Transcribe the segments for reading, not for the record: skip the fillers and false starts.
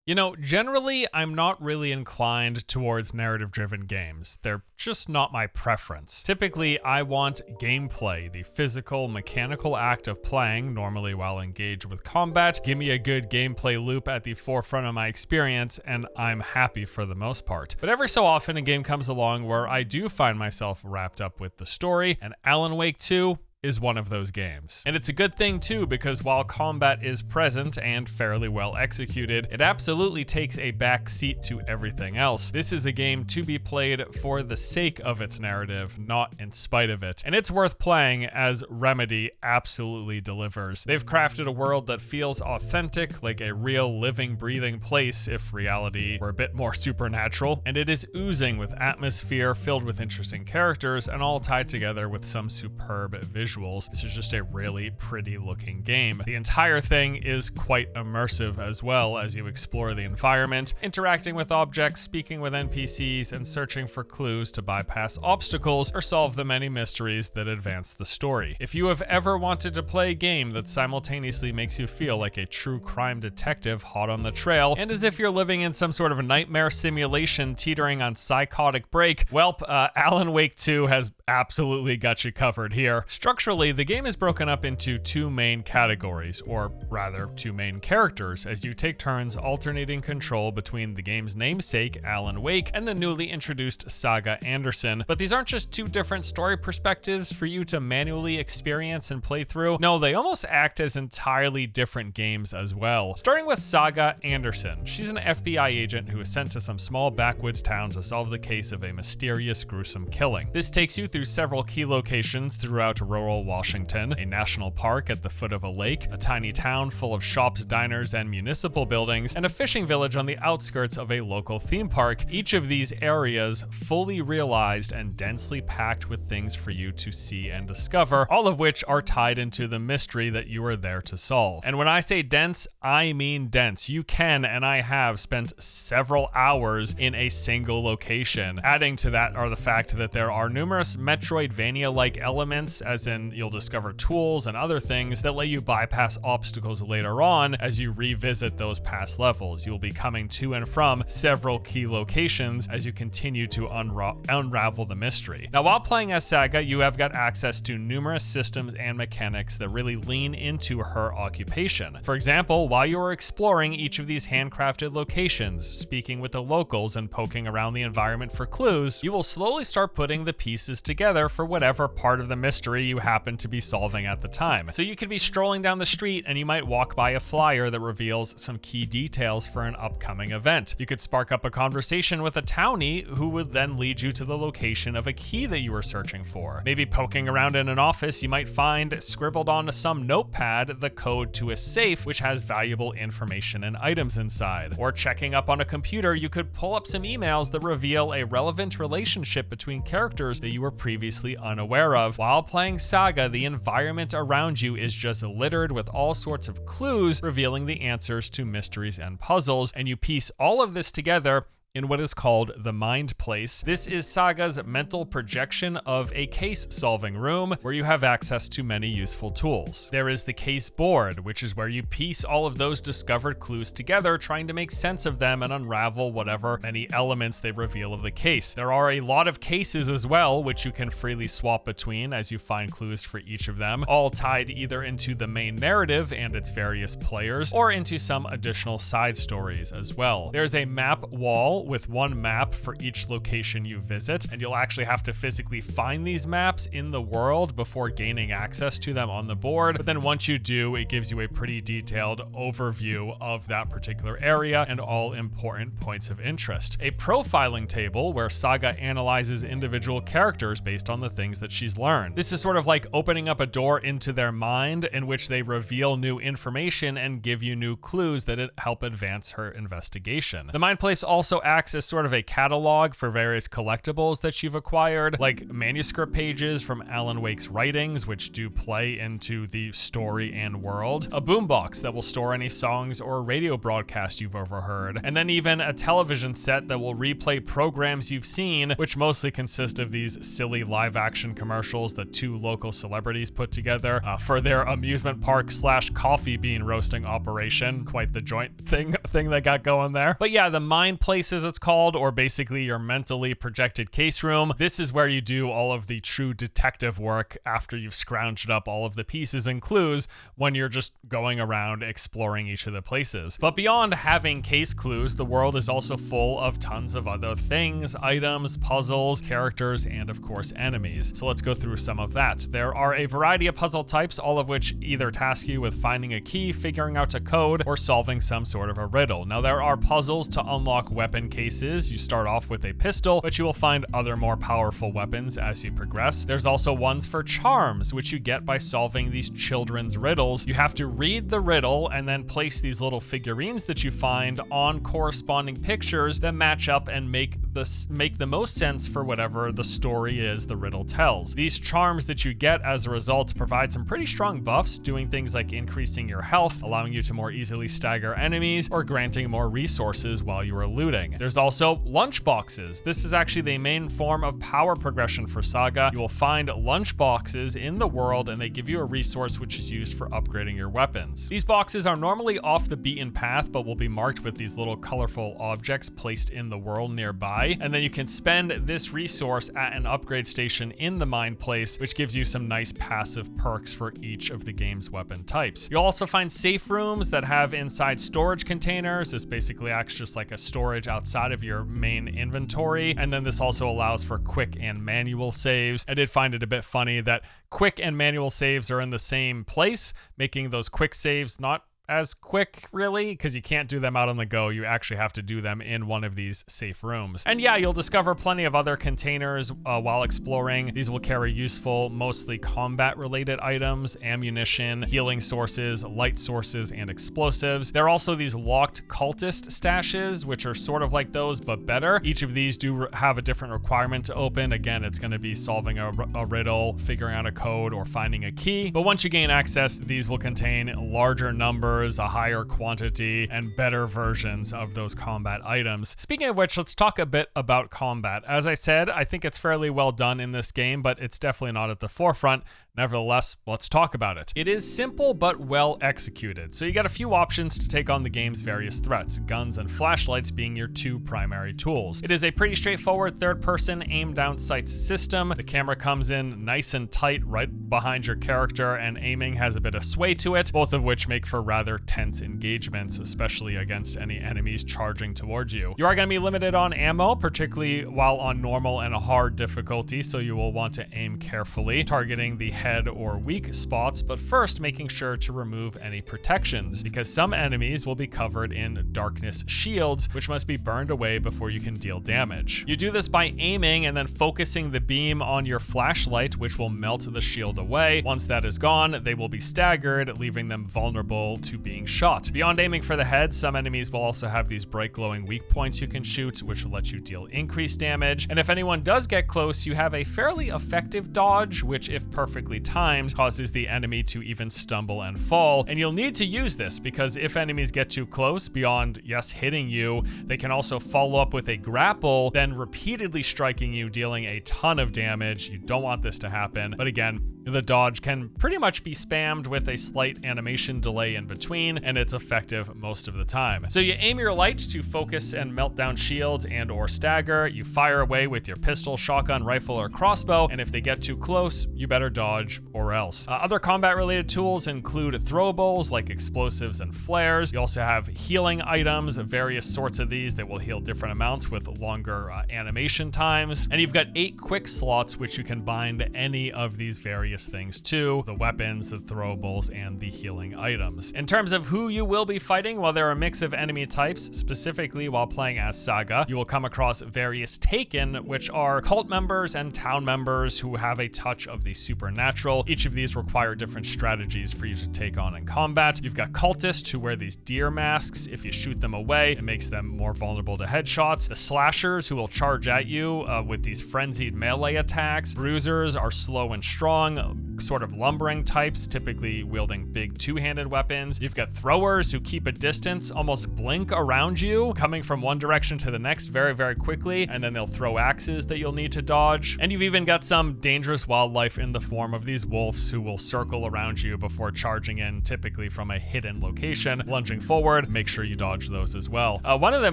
You know, generally, I'm not really inclined towards narrative-driven games. They're just not my preference. Typically, I want gameplay, the physical, mechanical act of playing, normally while engaged with combat. Give me a good gameplay loop at the forefront of my experience, and I'm happy for the most part. But every so often, a game comes along where I do find myself wrapped up with the story, and Alan Wake 2 is one of those games. And it's a good thing too, because while combat is present and fairly well executed, it absolutely takes a back seat to everything else. This is a game to be played for the sake of its narrative, not in spite of it. And it's worth playing, as Remedy absolutely delivers. They've crafted a world that feels authentic, like a real living, breathing place if reality were a bit more supernatural, and it is oozing with atmosphere filled with interesting characters and all tied together with some superb visuals. This is just a really pretty looking game. The entire thing is quite immersive as well, as you explore the environment, interacting with objects, speaking with NPCs, and searching for clues to bypass obstacles or solve the many mysteries that advance the story. If you have ever wanted to play a game that simultaneously makes you feel like a true crime detective hot on the trail, and as if you're living in some sort of nightmare simulation teetering on psychotic break, welp, Alan Wake 2 has absolutely got you covered here. Structurally, the game is broken up into two main categories, or rather, two main characters, as you take turns alternating control between the game's namesake, Alan Wake, and the newly introduced Saga Anderson. But these aren't just two different story perspectives for you to manually experience and play through. No, they almost act as entirely different games as well. Starting with Saga Anderson. She's an FBI agent who is sent to some small backwoods town to solve the case of a mysterious, gruesome killing. This takes you through several key locations throughout rural Washington, a national park at the foot of a lake, a tiny town full of shops, diners, and municipal buildings, and a fishing village on the outskirts of a local theme park. Each of these areas fully realized and densely packed with things for you to see and discover, all of which are tied into the mystery that you are there to solve. And when I say dense, I mean dense. You can, and I have, spent several hours in a single location. Adding to that are the fact that there are numerous Metroidvania-like elements, as in you'll discover tools and other things that let you bypass obstacles later on as you revisit those past levels. You'll be coming to and from several key locations as you continue to unravel the mystery. Now, while playing as Saga, you have got access to numerous systems and mechanics that really lean into her occupation. For example, while you are exploring each of these handcrafted locations, speaking with the locals and poking around the environment for clues, you will slowly start putting the pieces together for whatever part of the mystery you happen to be solving at the time. So you could be strolling down the street and you might walk by a flyer that reveals some key details for an upcoming event. You could spark up a conversation with a townie who would then lead you to the location of a key that you were searching for. Maybe poking around in an office, you might find scribbled onto some notepad the code to a safe which has valuable information and items inside. Or checking up on a computer, you could pull up some emails that reveal a relevant relationship between characters that you were previously unaware of. While playing Saga, the environment around you is just littered with all sorts of clues revealing the answers to mysteries and puzzles, and you piece all of this together in what is called the Mind Place. This is Saga's mental projection of a case-solving room where you have access to many useful tools. There is the case board, which is where you piece all of those discovered clues together, trying to make sense of them and unravel whatever many elements they reveal of the case. There are a lot of cases as well, which you can freely swap between as you find clues for each of them, all tied either into the main narrative and its various players, or into some additional side stories as well. There's a map wall with one map for each location you visit, and you'll actually have to physically find these maps in the world before gaining access to them on the board. But then once you do, it gives you a pretty detailed overview of that particular area and all important points of interest. A profiling table where Saga analyzes individual characters based on the things that she's learned. This is sort of like opening up a door into their mind in which they reveal new information and give you new clues that help advance her investigation. The Mind Place also acts as sort of a catalog for various collectibles that you've acquired, like manuscript pages from Alan Wake's writings, which do play into the story and world, a boombox that will store any songs or radio broadcast you've overheard, and then even a television set that will replay programs you've seen, which mostly consist of these silly live-action commercials that two local celebrities put together for their amusement park / coffee bean roasting operation. Quite the joint thing they got going there. But yeah, the Mind Place, as it's called, or basically your mentally projected case room. This is where you do all of the true detective work after you've scrounged up all of the pieces and clues when you're just going around exploring each of the places. But beyond having case clues, the world is also full of tons of other things, items, puzzles, characters, and of course enemies. So let's go through some of that. There are a variety of puzzle types, all of which either task you with finding a key, figuring out a code, or solving some sort of a riddle. Now there are puzzles to unlock weapon cases. You start off with a pistol, but you will find other more powerful weapons as you progress. There's also ones for charms, which you get by solving these children's riddles. You have to read the riddle and then place these little figurines that you find on corresponding pictures that match up and make the most sense for whatever the story is the riddle tells. These charms that you get as a result provide some pretty strong buffs, doing things like increasing your health, allowing you to more easily stagger enemies, or granting more resources while you are looting. There's also lunch boxes. This is actually the main form of power progression for Saga. You will find lunch boxes in the world, and they give you a resource which is used for upgrading your weapons. These boxes are normally off the beaten path, but will be marked with these little colorful objects placed in the world nearby, and then you can spend this resource at an upgrade station in the Mind Place, which gives you some nice passive perks for each of the game's weapon types. You'll also find safe rooms that have inside storage containers. This basically acts just like a storage outside of your main inventory, and then this also allows for quick and manual saves. I did find it a bit funny that quick and manual saves are in the same place, making those quick saves not as quick, really, because you can't do them out on the go. You actually have to do them in one of these safe rooms. And yeah, you'll discover plenty of other containers while exploring. These will carry useful, mostly combat-related items, ammunition, healing sources, light sources, and explosives. There are also these locked cultist stashes, which are sort of like those, but better. Each of these do have a different requirement to open. Again, it's going to be solving a riddle, figuring out a code, or finding a key. But once you gain access, these will contain larger numbers, a higher quantity, and better versions of those combat items. Speaking of which, let's talk a bit about combat. As I said, I think it's fairly well done in this game, but it's definitely not at the forefront. Nevertheless, let's talk about it. It is simple but well executed. So you got a few options to take on the game's various threats, guns and flashlights being your two primary tools. It is a pretty straightforward third-person aim-down sights system. The camera comes in nice and tight right behind your character, and aiming has a bit of sway to it, both of which make for rather tense engagements, especially against any enemies charging towards you. You are going to be limited on ammo, particularly while on normal and a hard difficulty, so you will want to aim carefully, targeting the head or weak spots, but first making sure to remove any protections, because some enemies will be covered in darkness shields, which must be burned away before you can deal damage. You do this by aiming and then focusing the beam on your flashlight, which will melt the shield away. Once that is gone, they will be staggered, leaving them vulnerable to being shot. Beyond aiming for the head, some enemies will also have these bright glowing weak points you can shoot, which will let you deal increased damage. And if anyone does get close, you have a fairly effective dodge, which if perfectly timed causes the enemy to even stumble and fall. And you'll need to use this because if enemies get too close, beyond yes hitting you, they can also follow up with a grapple, then repeatedly striking you, dealing a ton of damage. You don't want this to happen, but again, the dodge can pretty much be spammed with a slight animation delay in between, and it's effective most of the time. So you aim your light to focus and melt down shields and or stagger. You fire away with your pistol, shotgun, rifle, or crossbow, and if they get too close, you better dodge or else. Other combat-related tools include throwables like explosives and flares. You also have healing items, various sorts of these that will heal different amounts with longer animation times. And you've got 8 quick slots which you can bind any of these various various things too: the weapons, the throwables, and the healing items. In terms of who you will be fighting, well, there are a mix of enemy types. Specifically, while playing as Saga, you will come across various Taken, which are cult members and town members who have a touch of the supernatural. Each of these require different strategies for you to take on in combat. You've got cultists who wear these deer masks. If you shoot them away, it makes them more vulnerable to headshots. The slashers, who will charge at you with these frenzied melee attacks. Bruisers are slow and strong, sort of lumbering types, typically wielding big two-handed weapons. You've got throwers who keep a distance, almost blink around you, coming from one direction to the next very, very quickly, and then they'll throw axes that you'll need to dodge. And you've even got some dangerous wildlife in the form of these wolves who will circle around you before charging in, typically from a hidden location, lunging forward. Make sure you dodge those as well. One of the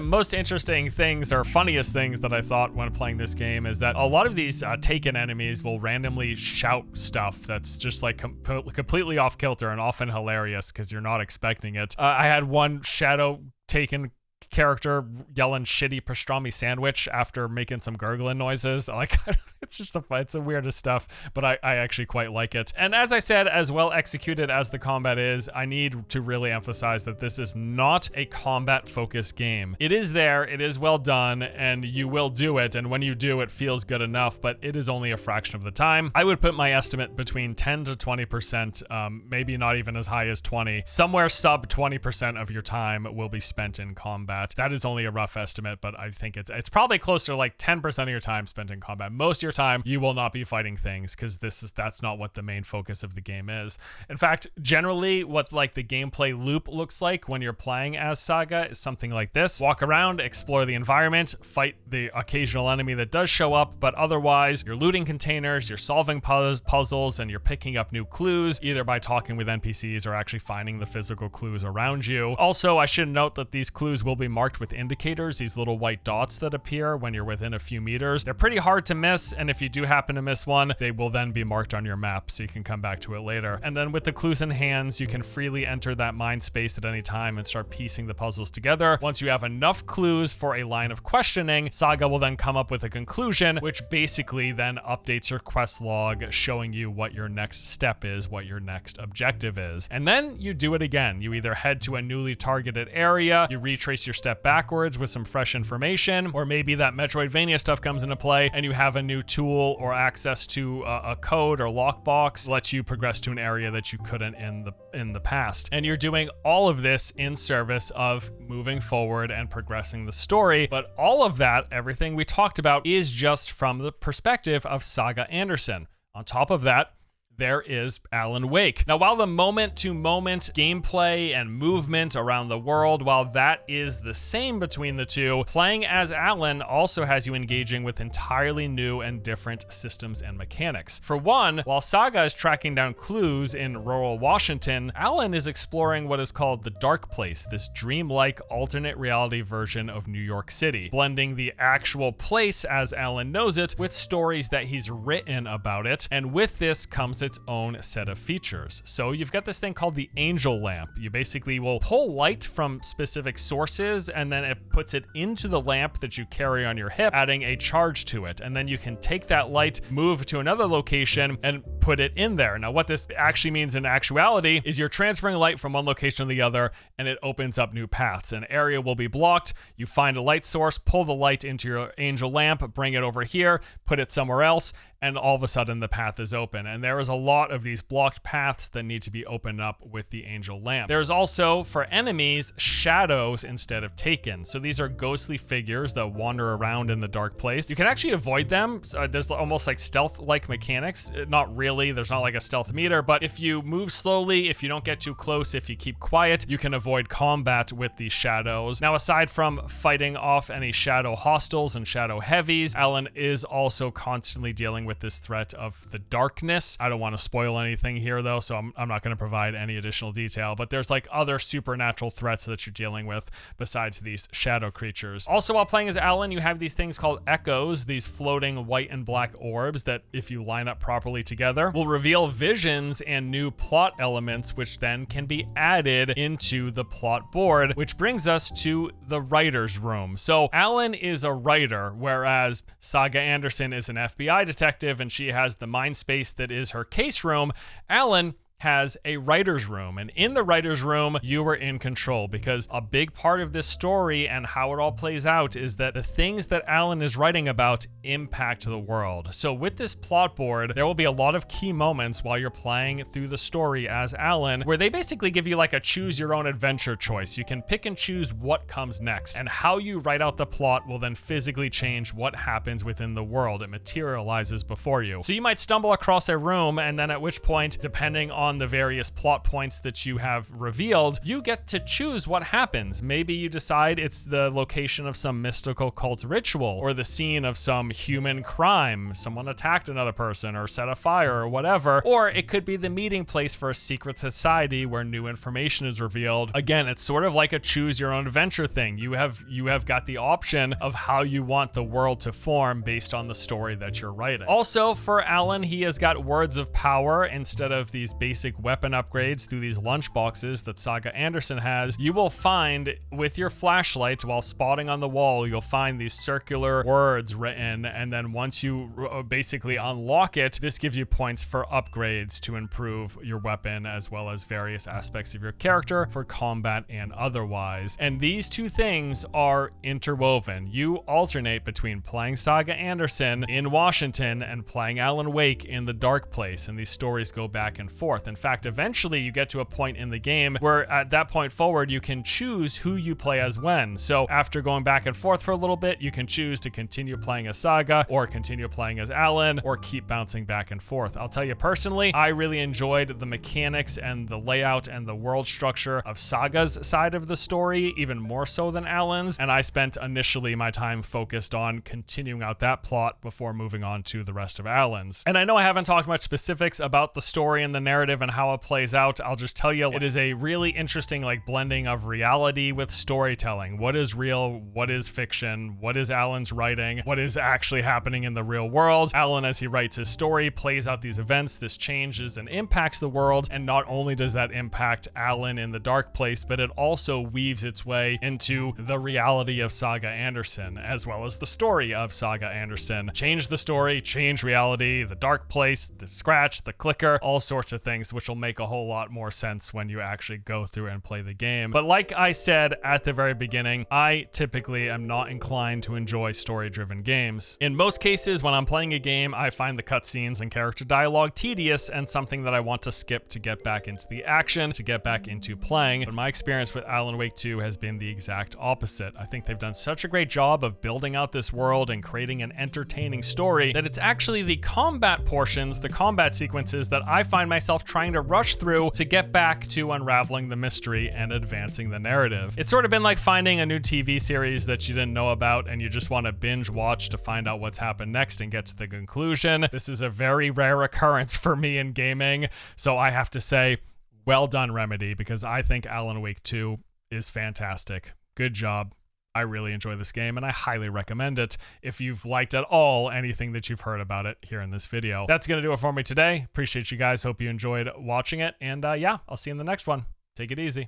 most interesting things, or funniest things, that I thought when playing this game is that a lot of these Taken enemies will randomly shout stuff that's just like completely off kilter and often hilarious because you're not expecting it. I had one shadow Taken character yelling "shitty pastrami sandwich" after making some gurgling noises. Like, it's just it's the weirdest stuff, but I actually quite like it. And as I said, as well executed as the combat is, I need to really emphasize that this is not a combat focused game. It is there, it is well done, and you will do it, and when you do, it feels good enough, but it is only a fraction of the time. I would put my estimate between 10 to 20%, maybe not even as high as 20. Somewhere sub 20% of your time will be spent in combat. That is only a rough estimate, but I think it's probably closer to like 10% of your time spent in combat. Most of your time you will not be fighting things because that's not what the main focus of the game is. In fact, generally what like the gameplay loop looks like when you're playing as Saga is something like this: walk around, explore the environment, fight the occasional enemy that does show up, but otherwise you're looting containers, you're solving puzzles, and you're picking up new clues either by talking with NPCs or actually finding the physical clues around you. Also, I should note that these clues will be marked with indicators, these little white dots that appear when you're within a few meters. They're pretty hard to miss, and if you do happen to miss one, they will then be marked on your map so you can come back to it later. And then with the clues in hands, you can freely enter that mind space at any time and start piecing the puzzles together. Once you have enough clues for a line of questioning, Saga will then come up with a conclusion, which basically then updates your quest log, showing you what your next step is, what your next objective is. And then you do it again. You either head to a newly targeted area, you retrace your step backwards with some fresh information, or maybe that Metroidvania stuff comes into play and you have a new tool or access to a code or lockbox lets you progress to an area that you couldn't in the past. And you're doing all of this in service of moving forward and progressing the story. But all of that, everything we talked about, is just from the perspective of Saga Anderson. On top of that, there is Alan Wake. Now, while the moment-to-moment gameplay and movement around the world, while that is the same between the two, playing as Alan also has you engaging with entirely new and different systems and mechanics. For one, while Saga is tracking down clues in rural Washington, Alan is exploring what is called the Dark Place, this dreamlike alternate reality version of New York City, blending the actual place as Alan knows it with stories that he's written about it, and with this comes its own set of features. So you've got this thing called the angel lamp. You basically will pull light from specific sources and then it puts it into the lamp that you carry on your hip, adding a charge to it. And then you can take that light, move to another location, and put it in there. Now, what this actually means in actuality is you're transferring light from one location to the other, and it opens up new paths. An area will be blocked. You find a light source, pull the light into your angel lamp, bring it over here, put it somewhere else, and all of a sudden the path is open. And there is a lot of these blocked paths that need to be opened up with the angel lamp. There's also, for enemies, shadows instead of Taken. So these are ghostly figures that wander around in the dark place. You can actually avoid them. There's almost like stealth-like mechanics. Not really, there's not like a stealth meter, but if you move slowly, if you don't get too close, if you keep quiet, you can avoid combat with these shadows. Now, aside from fighting off any shadow hostiles and shadow heavies, Alan is also constantly dealing with this threat of the darkness. I don't want to spoil anything here though, so I'm not going to provide any additional detail, but there's like other supernatural threats that you're dealing with besides these shadow creatures. Also, while playing as Alan, you have these things called echoes, these floating white and black orbs that if you line up properly together, Chapter will reveal visions and new plot elements, which then can be added into the plot board, which brings us to the writer's room. So Alan is a writer, whereas Saga Anderson is an FBI detective and she has the mind space that is her case room. Alan has a writer's room, and in the writer's room you are in control, because a big part of this story and how it all plays out is that the things that Alan is writing about impact the world. So with this plot board, there will be a lot of key moments while you're playing through the story as Alan, where they basically give you like a choose your own adventure choice. You can pick and choose what comes next, and how you write out the plot will then physically change what happens within the world. It materializes before you. So you might stumble across a room, and then at which point, depending on the various plot points that you have revealed, you get to choose what happens. Maybe you decide it's the location of some mystical cult ritual, or the scene of some human crime, someone attacked another person or set a fire or whatever, or it could be the meeting place for a secret society where new information is revealed. Again, it's sort of like a choose your own adventure thing. You have got the option of how you want the world to form based on the story that you're writing. Also, for Alan, he has got words of power instead of these basic weapon upgrades through these lunch boxes that Saga Anderson has. You will find with your flashlight, while spotting on the wall, you'll find these circular words written, and then once you basically unlock it, this gives you points for upgrades to improve your weapon as well as various aspects of your character for combat and otherwise. And these two things are interwoven. You alternate between playing Saga Anderson in Washington and playing Alan Wake in the Dark Place, and these stories go back and forth. In fact, eventually you get to a point in the game where at that point forward, you can choose who you play as when. So after going back and forth for a little bit, you can choose to continue playing as Saga or continue playing as Alan or keep bouncing back and forth. I'll tell you personally, I really enjoyed the mechanics and the layout and the world structure of Saga's side of the story, even more so than Alan's, and I spent initially my time focused on continuing out that plot before moving on to the rest of Alan's. And I know I haven't talked much specifics about the story and the narrative and how it plays out. I'll just tell you, it is a really interesting blending of reality with storytelling. What is real? What is fiction? What is Alan's writing? What is actually happening in the real world? Alan, as he writes his story, plays out these events. This changes and impacts the world, and not only does that impact Alan in the Dark Place, but it also weaves its way into the reality of Saga Anderson, as well as the story of Saga Anderson. Change the story, change reality, the Dark Place, the scratch, the clicker, all sorts of things, which will make a whole lot more sense when you actually go through and play the game. But like I said at the very beginning, I typically am not inclined to enjoy story-driven games. In most cases, when I'm playing a game, I find the cutscenes and character dialogue tedious and something that I want to skip to get back into the action, to get back into playing. But my experience with Alan Wake 2 has been the exact opposite. I think they've done such a great job of building out this world and creating an entertaining story that it's actually the combat portions, the combat sequences, that I find myself trying to rush through to get back to unraveling the mystery and advancing the narrative. It's sort of been like finding a new TV series that you didn't know about and you just want to binge watch to find out what's happened next and get to the conclusion. This is a very rare occurrence for me in gaming, so I have to say, well done, Remedy, because I think Alan Wake 2 is fantastic. Good job. I really enjoy this game and I highly recommend it if you've liked at all anything that you've heard about it here in this video. That's going to do it for me today. Appreciate you guys. Hope you enjoyed watching it. And yeah, I'll see you in the next one. Take it easy.